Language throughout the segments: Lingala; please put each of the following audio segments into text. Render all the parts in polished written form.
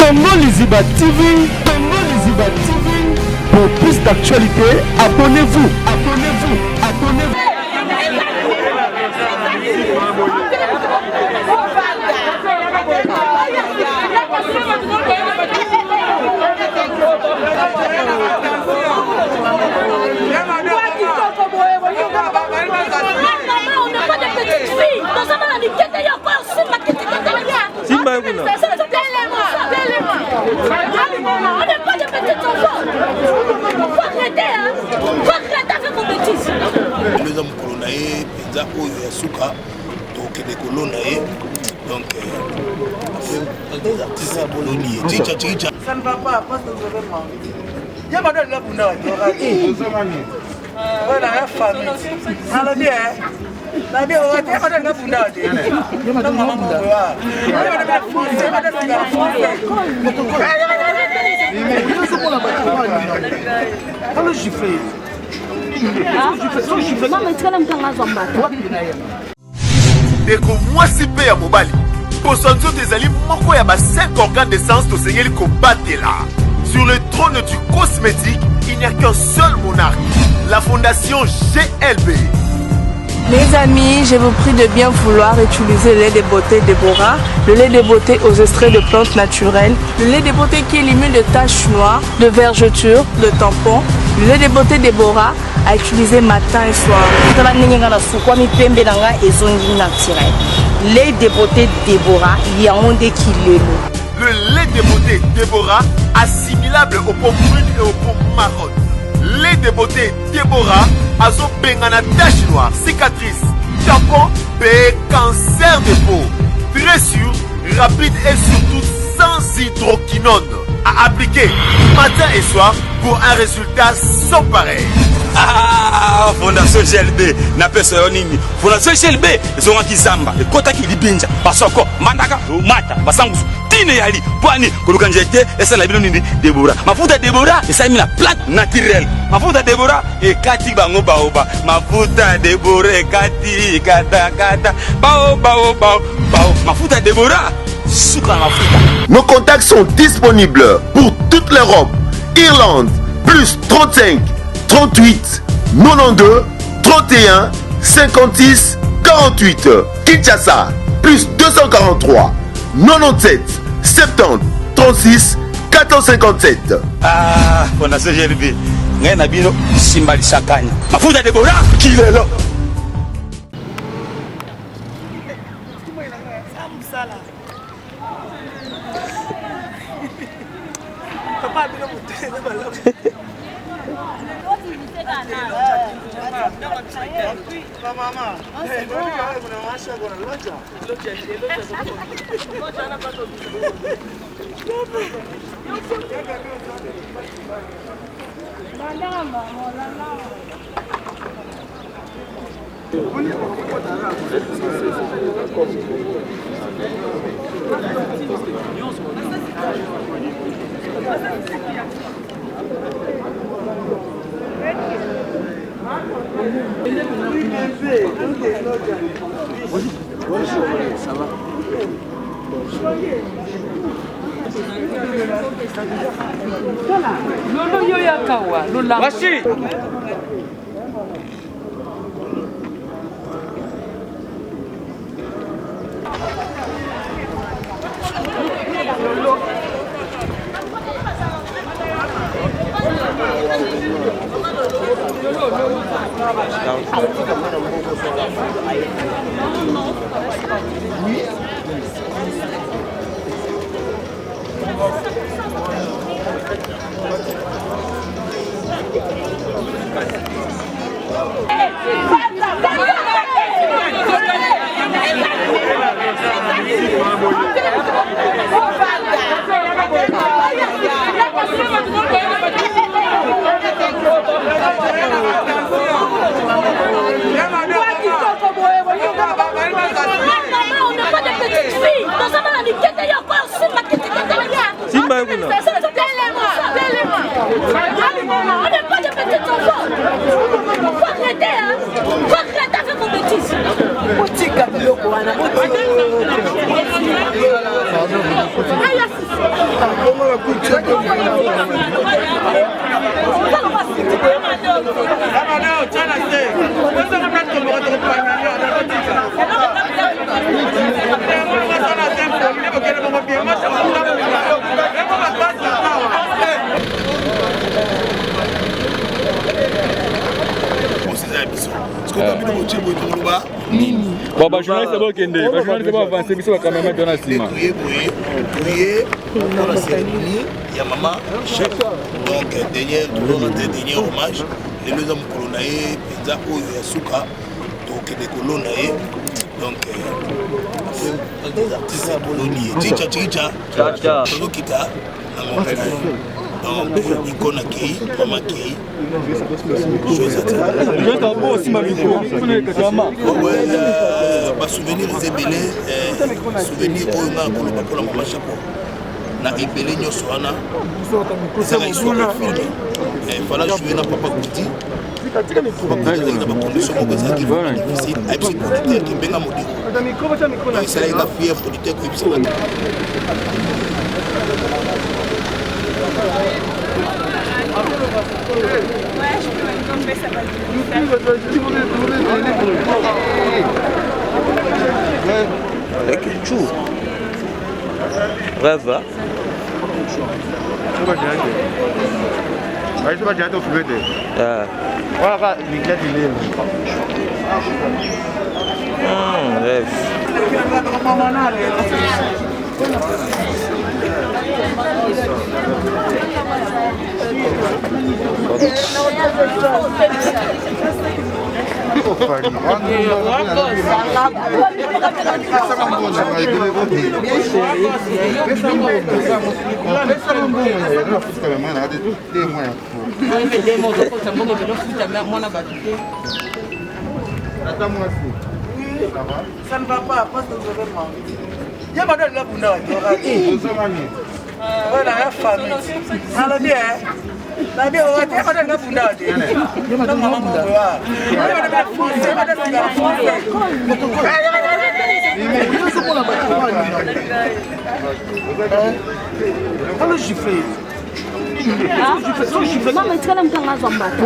Congo Liziba TV. Congo Liziba TV. Pour plus d'actualité, abonnez-vous. Abonnez-vous. Abonnez-vous. Donc, ça ne va pas, parce que vraiment. Il y a madame là pour nous. Voilà, la famille. Alors bien, la bien, on va dire madame là pour nous. Il y a madame là pour nous. Il y a madame là pour nous. Il y a madame là pour Deko mwasi pe ya mobali Posanzo tezali moko ya ba 5 organes d'essence to sengeli kobatela. Sur le trône du cosmétique, il n'y a qu'un seul monarque, la fondation GLB. Mes amis, je vous prie de bien vouloir utiliser le lait de beauté Déborah, le lait de beauté aux extraits de plantes naturelles, le lait de beauté qui élimine les taches noires, de vergetures, de tampons, le lait de beauté Déborah à utiliser matin et soir. Lait de beauté Déborah, il y a un des kilés. Le lait de beauté Déborah, assimilable aux pommes brunes et aux pommes marronnes. Lait de beauté Déborah, azo bengana tache noire, cicatrice, tampon, cancer de peau. Très sûr, rapide et surtout sans hydroquinone. À appliquer matin et soir pour un résultat sans pareil. Ah, Fondation GLB, na pesa yonini. Fondation GLB, zonga kizamba, ekota kilibinja, basoko, mandaka, mata, basangusu, tine yali, pwani, kuluka njete, esa la bino nini, Déborah. Mafuta Déborah, esa mina plante naturelle. Mafuta Déborah, ekati bango baoba. Mafuta Déborah, ekati, kata, kata, bao. Mafuta Déborah, sucre mafuta. Nos contacts sont disponibles pour toute l'Europe. Irlande, plus 35 38 92 31 56 48. Kinshasa, plus 243 97 70 36 457. Ah, Fondation GLB. Ngay na bino simbali sakanya. Mafuta Déborah, kilelo. Ça va. Lolo yoyakawa, lola. Washi. Bon, bah, journaliste, c'est bon, Kende. Bah, journaliste, c'est bon, avancer, mais c'est quand même bien à Sima. Pour la cérémonie, il y a maman, chef. Donc, dernier hommage. Les deux hommes colonaïs, Pizako, Yasuka, donc des colonaïs. Donc, des artistes coloniaux. Tchicha, Tolokita, donc, Icona Kei, Maman Kei. Souvenir des ébélés, souvenir pour la maman chapeau. Na ébélé Nyosoana, c'est la histoire de film. Il fallait jouer dans Papa Kuti. Papa Kuti, il y a des conditions qui sont difficiles. Il y a des producteurs qui sont bien modérés. C'est là qu'il y a des producteurs qui sont bien Rêve. Ça ne va pas, parce que vous avez mangé. Il y a madame là pour nous. Voilà, la famille. Alors bien, la bien, on va dire madame là pour nous. Non, maman, on va. Madame la France, madame la France. On le gifle. Mama, it's gonna come as a matter.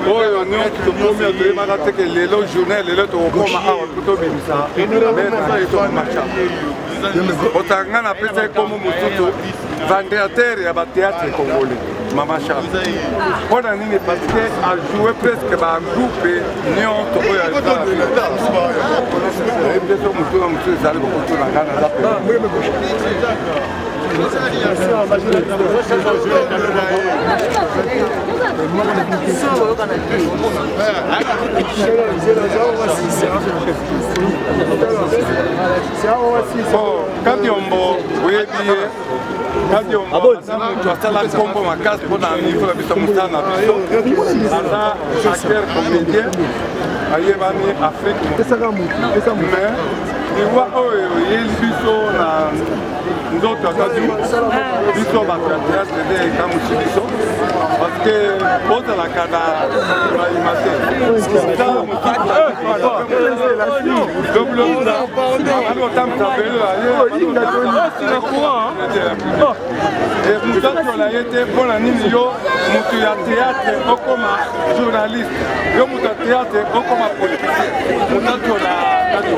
oyo nyonso tokomi toyebaka teke lelo journée lelo tokokoma awa po tobimisa metomacha otanga na pesa ekomo mosusu vendéateur ya batéâtre congolais Mama Chap mpona nini parce que ajoue presque bagroupe nyonso oyo biso motu na motu ezali kokotuna nga naza Kadiombo oyebi ye Kadiombo moto asala nkombo makasi mpona niveau na biso mosala na biso aza acteur comédien ayebani Afrique mais liwa oyo eyeli biso na nzoto atadi biso bato ya théâtre nde ekamusi biso parce que ozalaka na bayima te tala mosusu otambusa velo mosato na ye te mpona nini yo moto ya théâtre okoma journaliste yo moto ya théâtre okoma politicien mosato na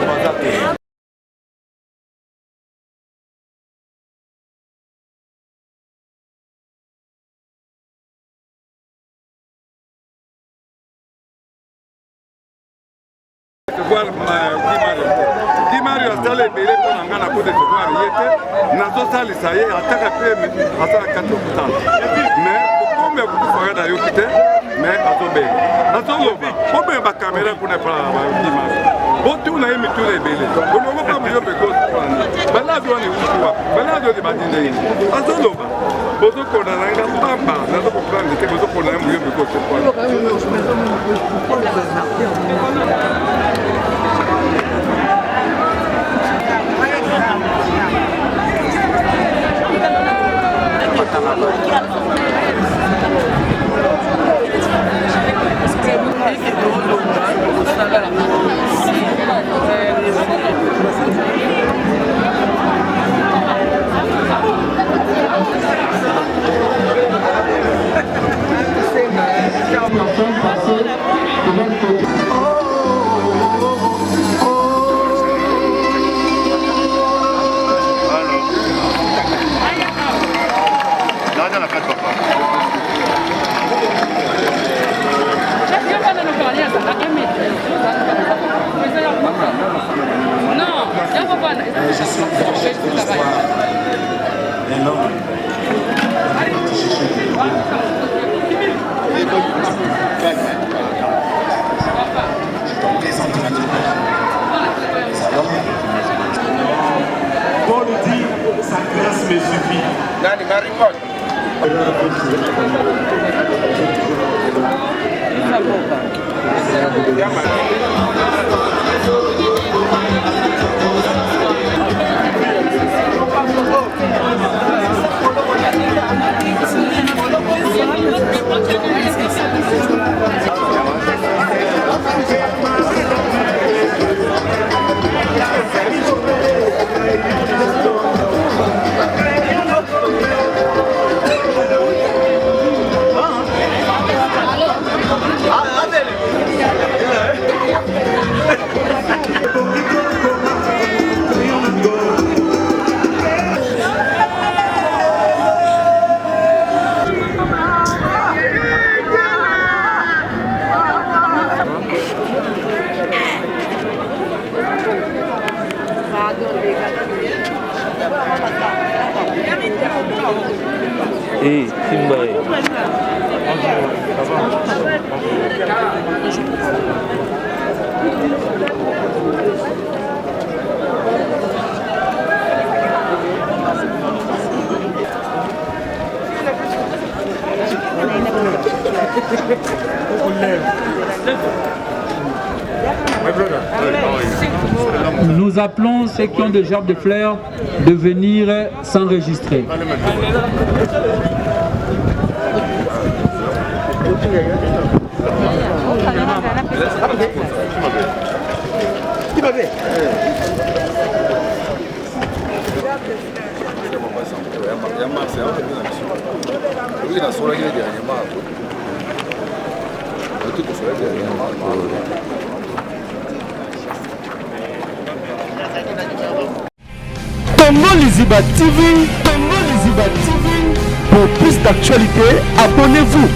baza te Dimario asala ebele mpo na nga na kote devoir ye te nazosalisa ye ataka mpe asala kati okutala mais okombe okufaka na yoki te mais azobenga azoloba obenga bakamera kuna epala Dimario botuna ye mituna ebele olongo pa moyo mpe kosana baladi wana ewutuwa baladi wana ebadinde ye azoloba bozokonda na nga pamba nazokoprendre te bozokonda ye moyo mpe kosepwana Nous appelons ceux qui ont des gerbes de fleurs de venir s'enregistrer. Congo Liziba TV, pour plus d'actualités, abonnez-vous.